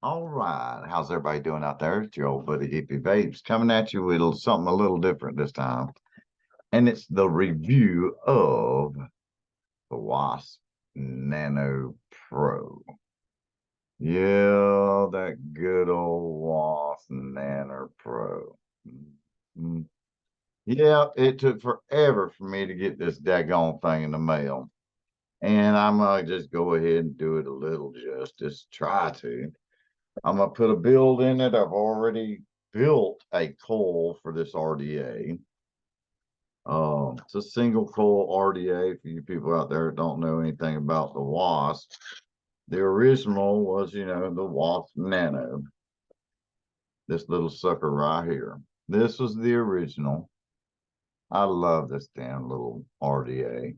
All right. How's everybody doing out there? It's your old buddy Hippy Babes coming at you with something a little different this time. And it's the review of the Wasp Nano Pro. Yeah, that good old Wasp Nano Pro. Mhm. Yeah, it took forever for me to get this daggone thing in the mail. And I'm going to just go ahead and do it a little justice, try to. I'm gonna put a build in it. I've already built a coil for this RDA. It's a single coil RDA for you people out there that don't know anything about the Wasp. The original was, the Wasp Nano. This little sucker right here. This was the original. I love this damn little RDA.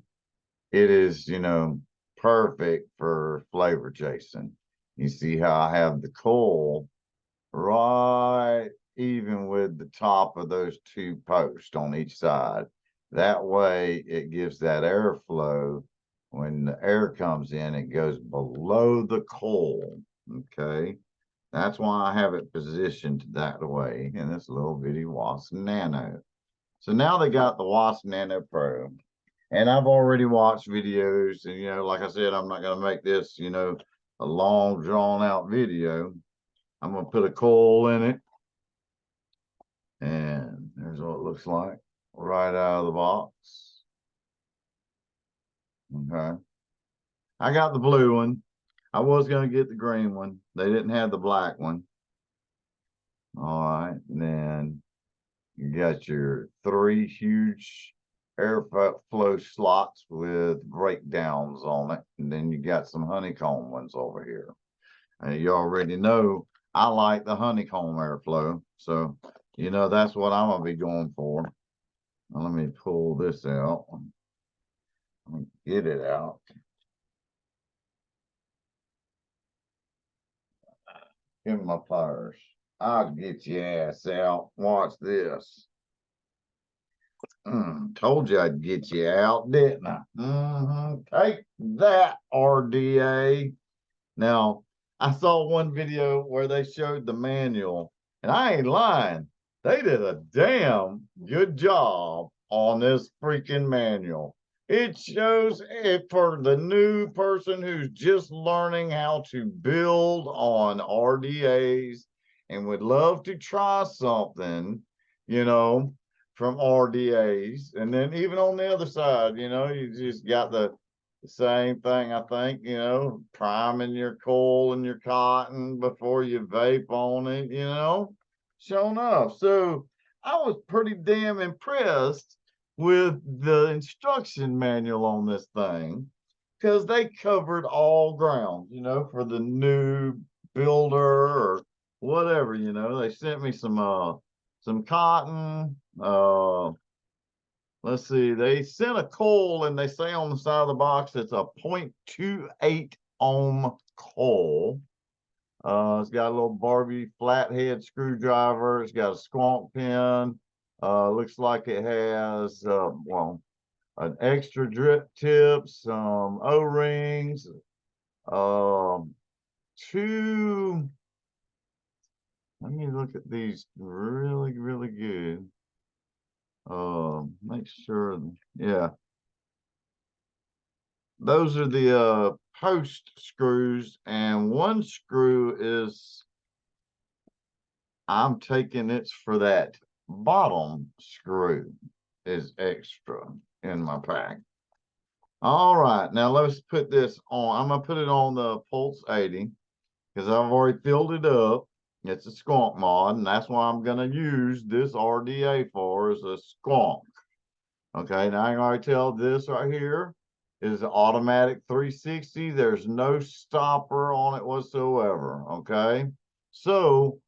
It is, perfect for flavor chasing. You see how I have the coil right even with the top of those two posts on each side. That way it gives that airflow. When the air comes in, it goes below the coil. Okay. That's why I have it positioned that way in this little bitty Wasp Nano. So now they got the Wasp Nano Pro. And I've already watched videos, and like I said, I'm not going to make this, a long drawn out video. I'm going to put a coil in it. And there's what it looks like right out of the box. Okay. I got the blue one. I was going to get the green one. They didn't have the black one. All right. And then you got your three huge airflow slots with breakdowns on it. And then you got some honeycomb ones over here. And you already know I like the honeycomb airflow. So, that's what I'm going to be going for. Now, let me pull this out. Let me get it out. Give me my pliers. I'll get your ass out. Watch this. Told you I'd get you out, didn't I? Take that, RDA. Now, I saw one video where they showed the manual, and I ain't lying. They did a damn good job on this freaking manual. It shows it for the new person who's just learning how to build on RDAs and would love to try something, from RDAs. And then even on the other side, you just got the same thing, I think, priming your coil and your cotton before you vape on it, sure enough. So I was pretty damn impressed with the instruction manual on this thing because they covered all ground, for the new builder or whatever, they sent me some cotton, let's see, they sent a coil and they say on the side of the box it's a 0.28 ohm coil. It's got a little Barbie flathead screwdriver. It's got a squonk pin. Looks like it has, an extra drip tip, some O-rings, two, let me look at these really, really good. Make sure, yeah. Those are the post screws, and one screw is, I'm taking it's for that bottom screw is extra in my pack. All right, now let's put this on. I'm gonna put it on the Pulse 80 because I've already filled it up. It's a skunk mod, and that's why I'm gonna use this RDA for is a skunk. Okay, now I can already tell this right here is an automatic 360. There's no stopper on it whatsoever. Okay, so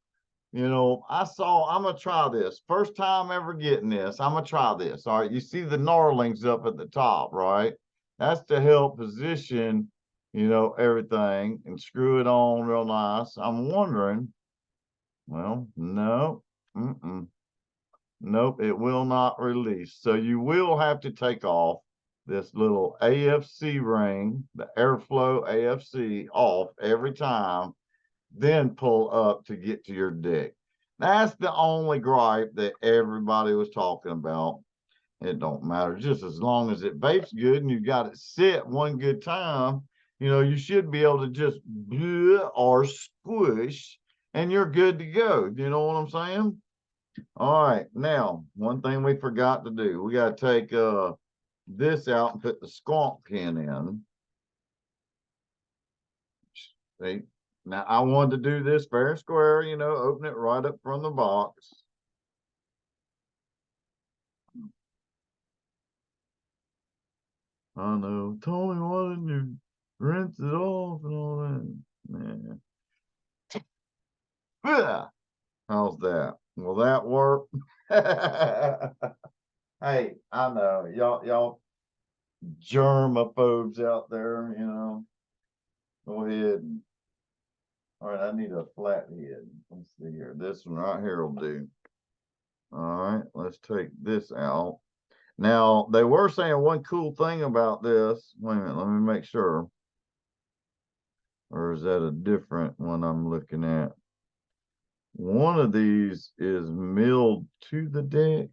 I'm gonna try this. First time ever getting this. I'm gonna try this. All right, you see the knurlings up at the top, right? That's to help position, everything and screw it on real nice. I'm wondering, well, no, nope, it will not release. So you will have to take off this little AFC ring, the airflow AFC, off every time then pull up to get to your deck. That's the only gripe that everybody was talking about. It don't matter. Just as long as it vapes good and you got it sit one good time, you should be able to just or squish and you're good to go. You know what I'm saying? All right. Now, one thing we forgot to do, we got to take this out and put the squonk pin in. See? Now, I wanted to do this fair and square, open it right up from the box. I know. Tony, why didn't you rinse it off and all that? Man. How's that? Will that work? Hey, I know. Y'all germaphobes out there, Go ahead. All right, I need a flat head. Let's see here. This one right here will do. All right, let's take this out. Now, they were saying one cool thing about this. Wait a minute, let me make sure. Or is that a different one I'm looking at? One of these is milled to the deck.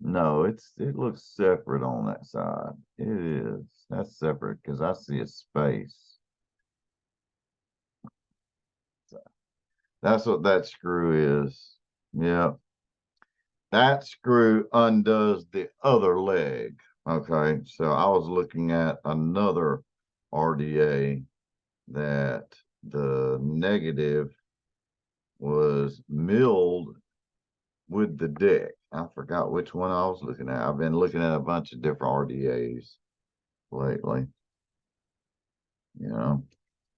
No, it looks separate on that side. It is. That's separate because I see a space. So that's what that screw is. Yeah. That screw undoes the other leg. Okay. So I was looking at another RDA that the negative was milled with the deck. I forgot which one I was looking at. I've been looking at a bunch of different RDAs lately.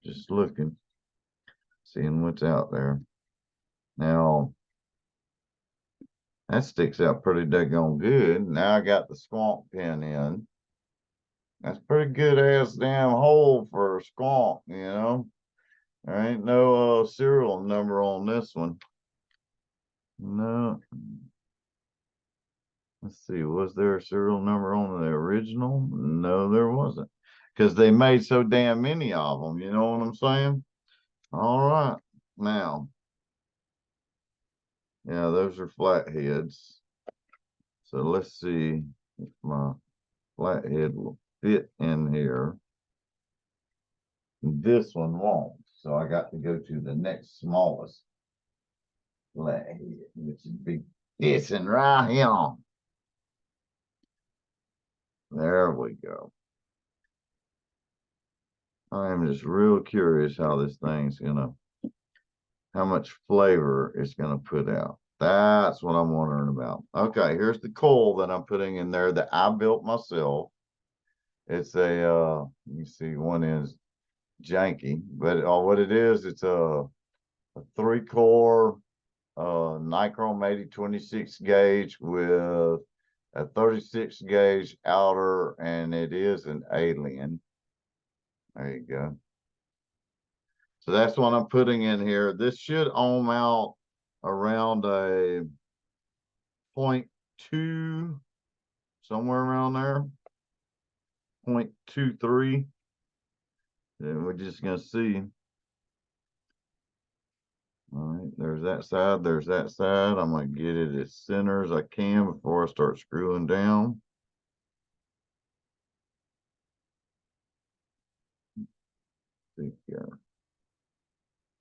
Just looking, seeing what's out there. Now, that sticks out pretty daggone good. Now I got the squonk pin in. That's pretty good ass damn hole for a squonk, There ain't no serial number on this one. No. Let's see, was there a serial number on the original? No, there wasn't. Because they made so damn many of them, you know what I'm saying? All right. Now, yeah, those are flatheads. So let's see if my flathead will fit in here. This one won't. So I got to go to the next smallest flathead, which would be this one right here. There we go. I am just real curious how this thing's how much flavor it's gonna put out. That's what I'm wondering about. Okay, here's the coil that I'm putting in there that I built myself. It's you see one is janky, but what it is, it's a 3-core Nichrome 8026 gauge with a 36 gauge outer, and it is an alien. There you go. So that's what I'm putting in here. This should ohm out around a 0.2, somewhere around there, 0.23. And we're just going to see. All right, there's that side. There's that side. I'm going to get it as center as I can before I start screwing down. See here.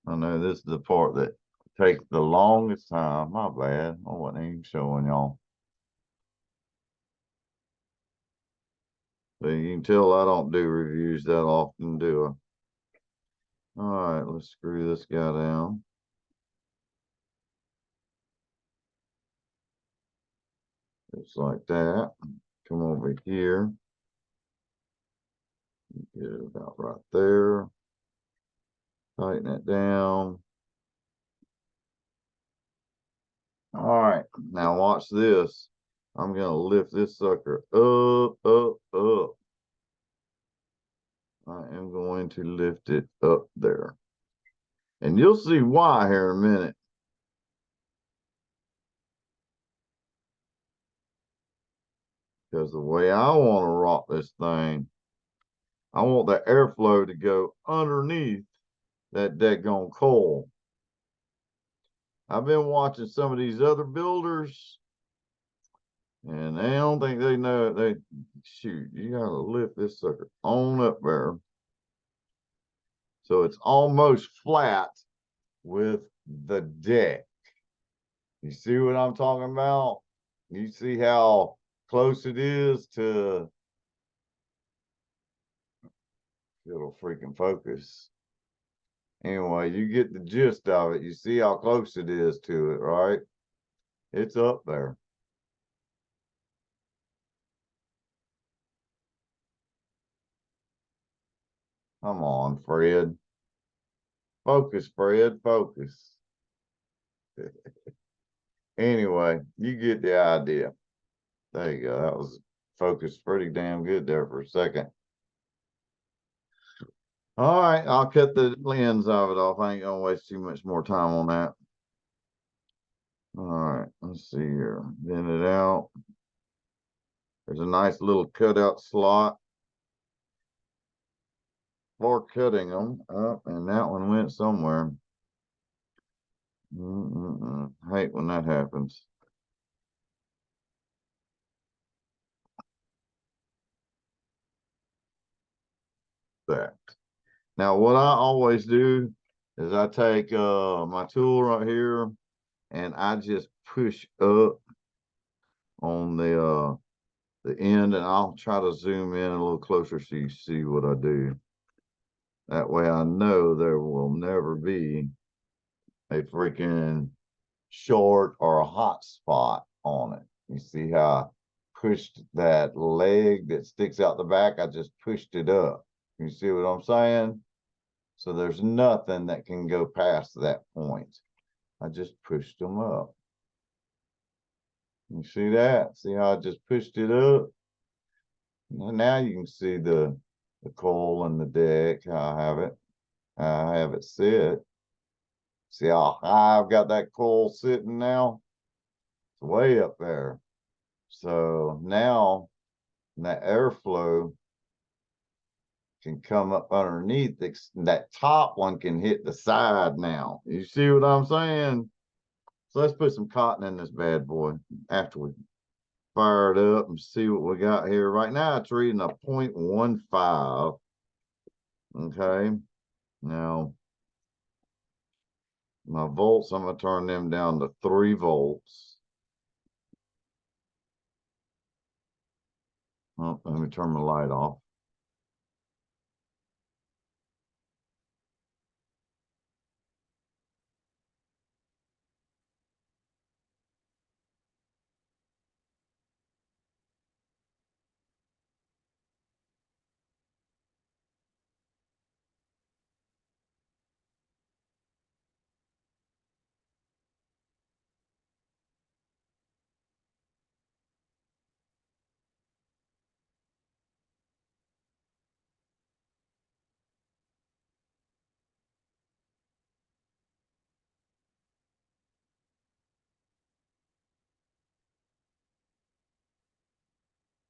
I know this is the part that takes the longest time. My bad. I wasn't even showing y'all. So you can tell I don't do reviews that often, do I? All right, let's screw this guy down. Just like that. Come over here. Get it about right there. Tighten it down. All right, now watch this. I'm going to lift this sucker up, up, up. I am going to lift it up there. And you'll see why here in a minute. Because the way I want to rock this thing, I want the airflow to go underneath that daggone coal. I've been watching some of these other builders, and they don't think they know. They shoot, you gotta lift this sucker on up there. So it's almost flat with the deck. You see what I'm talking about? You see how close it is to, it'll freaking focus. Anyway, you get the gist of it. You see how close it is to it, right? It's up there. Come on, Fred. Focus, Fred, focus. Anyway, you get the idea. There you go. That was focused pretty damn good there for a second. All right, I'll cut the lens of it off. I ain't gonna waste too much more time on that. All right, let's see here. Bend it out. There's a nice little cutout slot for cutting them up, and that one went somewhere. Hate when that happens. That. Now, what I always do is I take my tool right here and I just push up on the end, and I'll try to zoom in a little closer so you see what I do. That way I know there will never be a freaking short or a hot spot on it. You see how I pushed that leg that sticks out the back? I just pushed it up. You see what I'm saying? So there's nothing that can go past that point. I just pushed them up. You see that? See how I just pushed it up? Now you can see the coil and the deck, how I have it sit. See how high I've got that coil sitting now? It's way up there. So now that airflow can come up underneath. That top one can hit the side now. You see what I'm saying? So let's put some cotton in this bad boy after we fire it up and see what we got here. Right now it's reading a 0.15. Okay. Now my volts, I'm going to turn them down to 3 volts. Oh, let me turn my light off.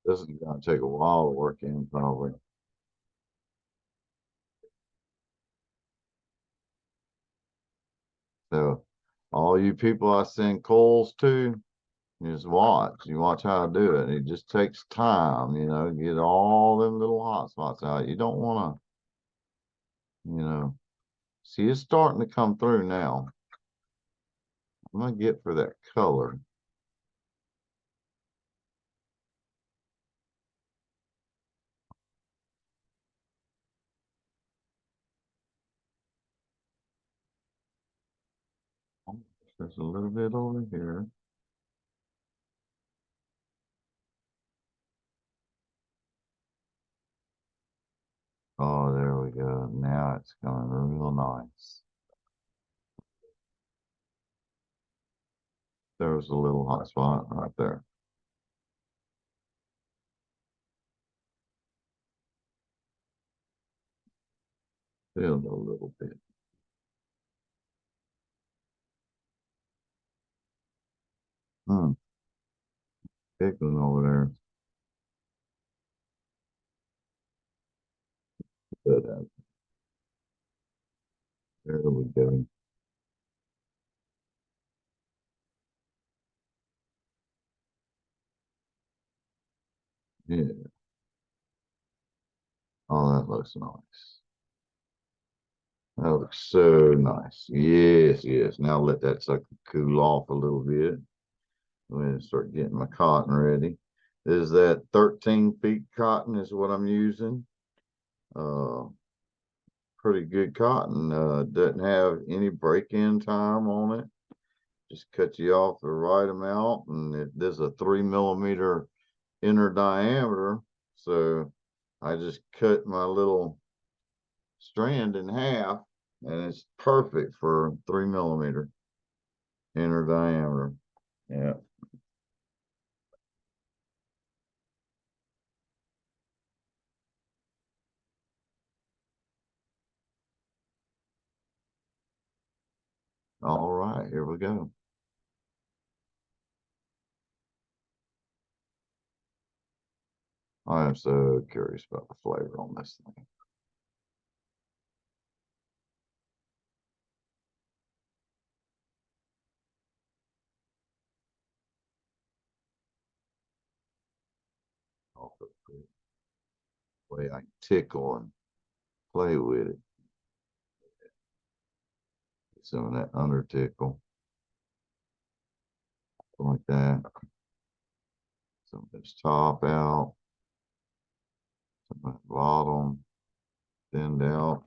This is going to take a while to work in, probably. So all you people I send coils to, just watch. You watch how I do it. It just takes time, get all them little hot spots out. You don't want to, see, it's starting to come through now. I'm going to get for that color. There's a little bit over here. Oh, there we go. Now it's coming real nice. There's a little hot spot right there. Filled a little bit. Big one over there. Good. There we go. Yeah. Oh, that looks nice. That looks so nice. Yes, yes. Now let that sucker cool off a little bit. I'm going to start getting my cotton ready. Is that 13 feet cotton is what I'm using. Uh, Pretty good cotton. Doesn't have any break-in time on it. Just cut you off the right amount, and there's a 3 millimeter inner diameter. So I just cut my little strand in half, and it's perfect for 3 millimeter inner diameter. Yeah. All right, here we go. I am so curious about the flavor on this thing. Oh, the way I tickle and play with it. Some of that under tickle, like that. Some of this top out, some of that bottom thinned out.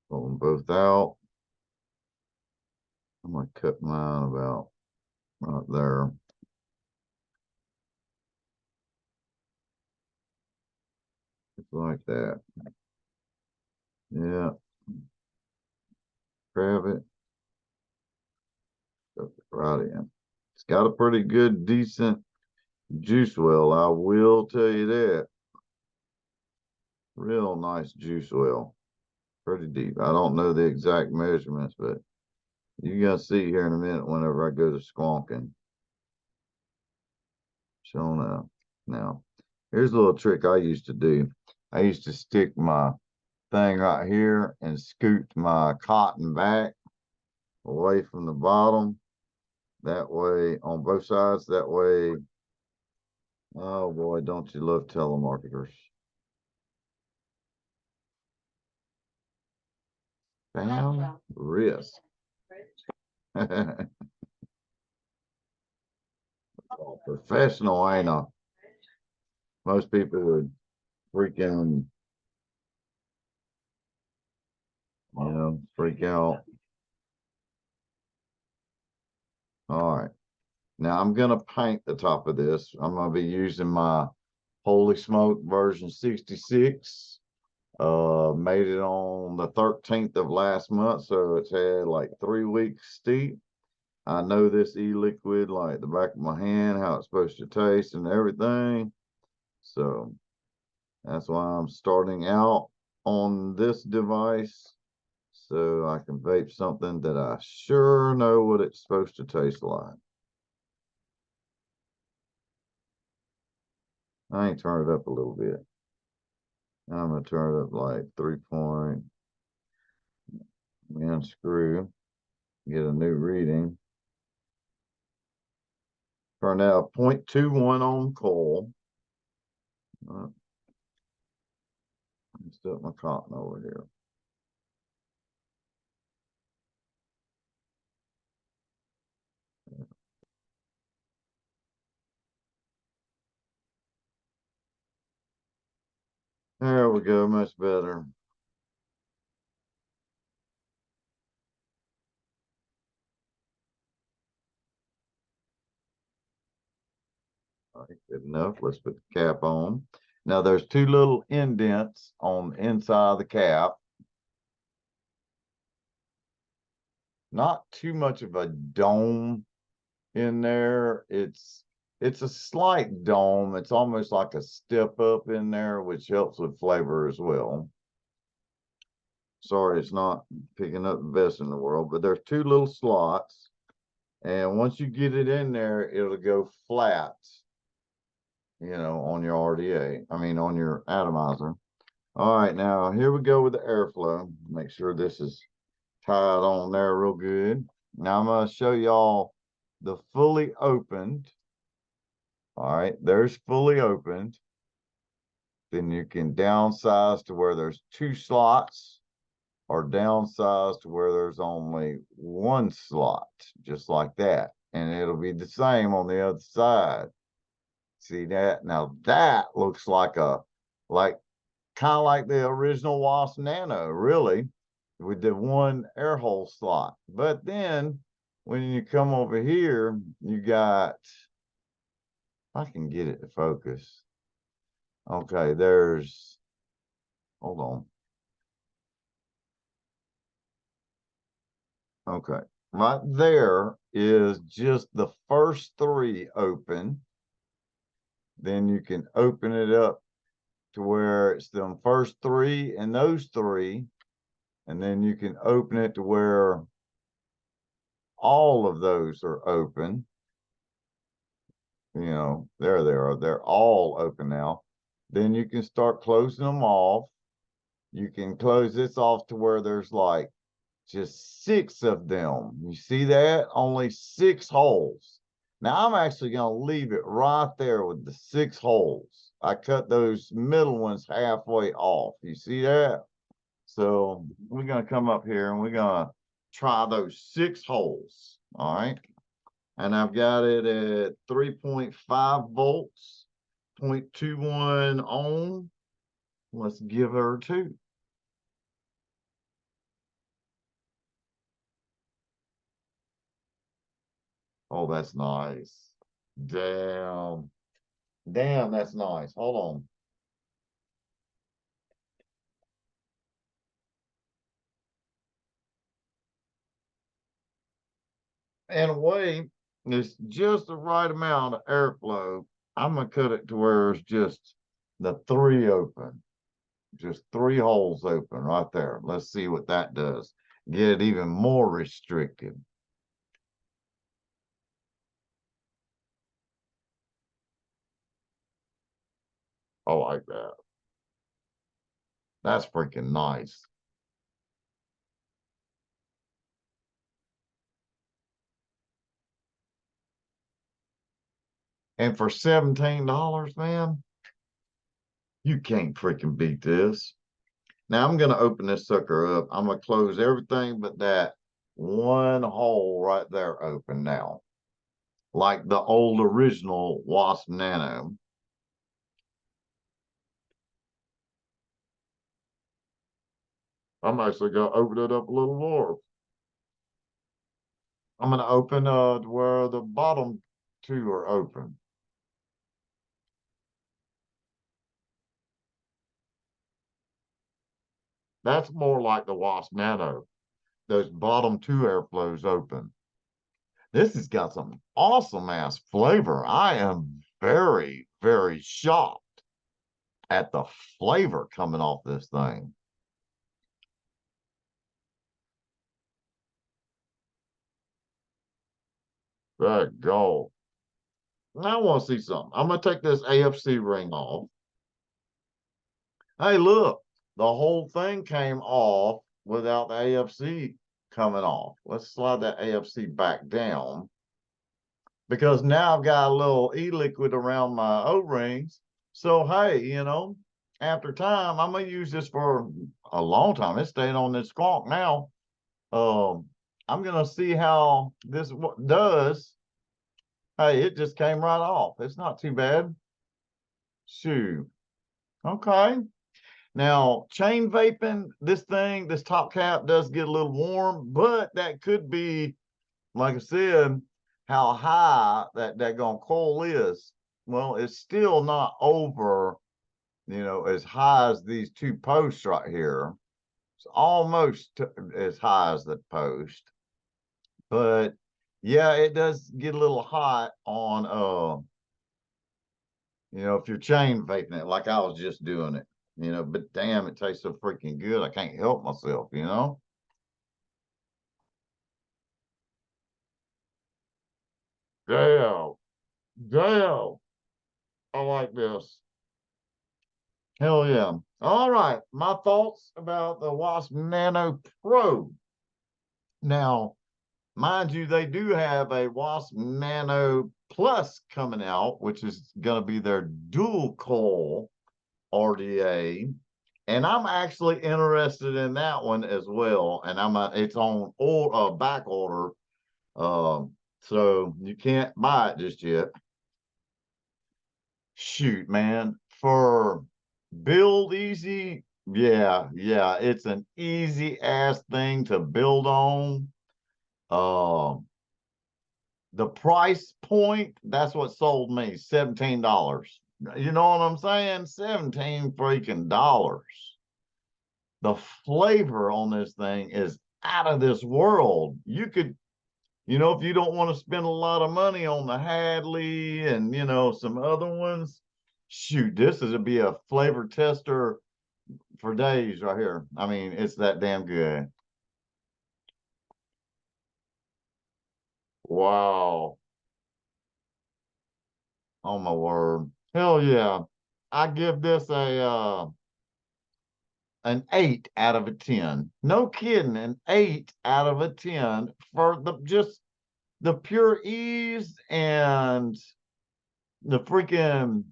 Pull them both out. I'm gonna cut mine about right there. Just like that. Yeah. Grab it. Stuff it right in. It's got a pretty good, decent juice well. I will tell you that. Real nice juice well. Pretty deep. I don't know the exact measurements, but you gotta see here in a minute whenever I go to squonking. Showing up. Now, here's a little trick I used to do. I used to stick my thing right here and scoot my cotton back away from the bottom. That way, on both sides, that way, oh boy, don't you love telemarketers? Found risk. Professional, ain't I? Most people would freaking, freak out. All right. Now I'm gonna paint the top of this. I'm gonna be using my Holy Smoke version 66. Made it on the 13th of last month, so it's had like 3 weeks steep. I know this e-liquid like the back of my hand, how it's supposed to taste and everything. So that's why I'm starting out on this device so I can vape something that I sure know what it's supposed to taste like. I ain't turn it up a little bit. I'm gonna turn it up like 3 point and screw, get a new reading. Turn out 0.21 on coil. Stuck my cotton over here. There we go, much better. All right, good enough. Let's put the cap on. Now there's two little indents on the inside of the cap. Not too much of a dome in there. It's a slight dome. It's almost like a step up in there, which helps with flavor as well. Sorry, it's not picking up the best in the world, but there's two little slots. And once you get it in there, it'll go flat, on your RDA. I mean, on your atomizer. All right, now here we go with the airflow. Make sure this is tied on there real good. Now I'm going to show y'all the fully opened. All right, there's fully opened. Then you can downsize to where there's 2 slots, or downsize to where there's only 1 slot, just like that. And it'll be the same on the other side. See that? Now that looks like kind of like the original Wasp Nano, really, with the 1 air hole slot. But then when you come over here, you got, I can get it to focus. Okay, hold on. Okay, right there is just the first 3 open. Then you can open it up to where it's the first 3 and those 3. And then you can open it to where all of those are open. There they are. They're all open now. Then you can start closing them off. You can close this off to where there's like just 6 of them. You see that? Only 6 holes. Now I'm actually going to leave it right there with the 6 holes. I cut those middle ones halfway off. You see that? So we're going to come up here and we're going to try those 6 holes. All right. And I've got it at 3.5 volts, 0.21 ohm. Let's give her 2. Oh, that's nice. Damn. Damn, that's nice. Hold on. In a way, it's just the right amount of airflow. I'm going to cut it to where it's just the 3 open. Just 3 holes open right there. Let's see what that does. Get it even more restricted. I like that. That's freaking nice. And for $17, man, you can't freaking beat this. Now I'm going to open this sucker up. I'm going to close everything but that 1 hole right there open now. Like the old original Wasp Nano. I'm actually going to open it up a little more. I'm going to open where the bottom 2 are open. That's more like the Wasp Nano. Those bottom 2 airflows open. This has got some awesome ass flavor. I am very, very shocked at the flavor coming off this thing. That go. Now I want to see something. I'm gonna take this AFC ring off. Hey, look, the whole thing came off without the AFC coming off. Let's slide that AFC back down because now I've got a little e-liquid around my O-rings. So hey, after time, I'm gonna use this for a long time. It's staying on this squonk now. Um, I'm gonna see how this does. Hey, it just came right off. It's not too bad. Shoo. Okay. Now, chain vaping, this top cap does get a little warm, but that could be, like I said, how high that gonna coil is. Well, it's still not over, as high as these 2 posts right here. It's almost as high as the post. But yeah, it does get a little hot on if you're chain vaping it like I was just doing it, but damn, it tastes so freaking good. I can't help myself. Damn, damn. I like this. Hell yeah. All right, my thoughts about the Wasp Nano Pro. Now, mind you, they do have a Wasp Nano Plus coming out, which is going to be their dual coil RDA. And I'm actually interested in that one as well. And it's on back order. So you can't buy it just yet. Shoot, man. For build easy, yeah, it's an easy ass thing to build on. Um, the price point, that's what sold me, $17. You know what I'm saying? 17 freaking dollars. The flavor on this thing is out of this world. You could, if you don't want to spend a lot of money on the Hadley and, some other ones, shoot, this is to be a flavor tester for days right here. I mean, it's that damn good. Wow. Oh my word. Hell yeah. I give this an 8 out of a 10. No kidding, an 8 out of a 10 for the pure ease and the freaking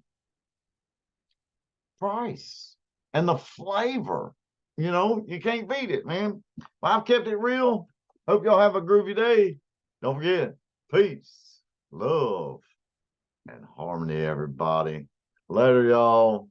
price and the flavor. You can't beat it, man. Well, I've kept it real. Hope y'all have a groovy day. Don't forget, peace, love, and harmony, everybody. Later, y'all.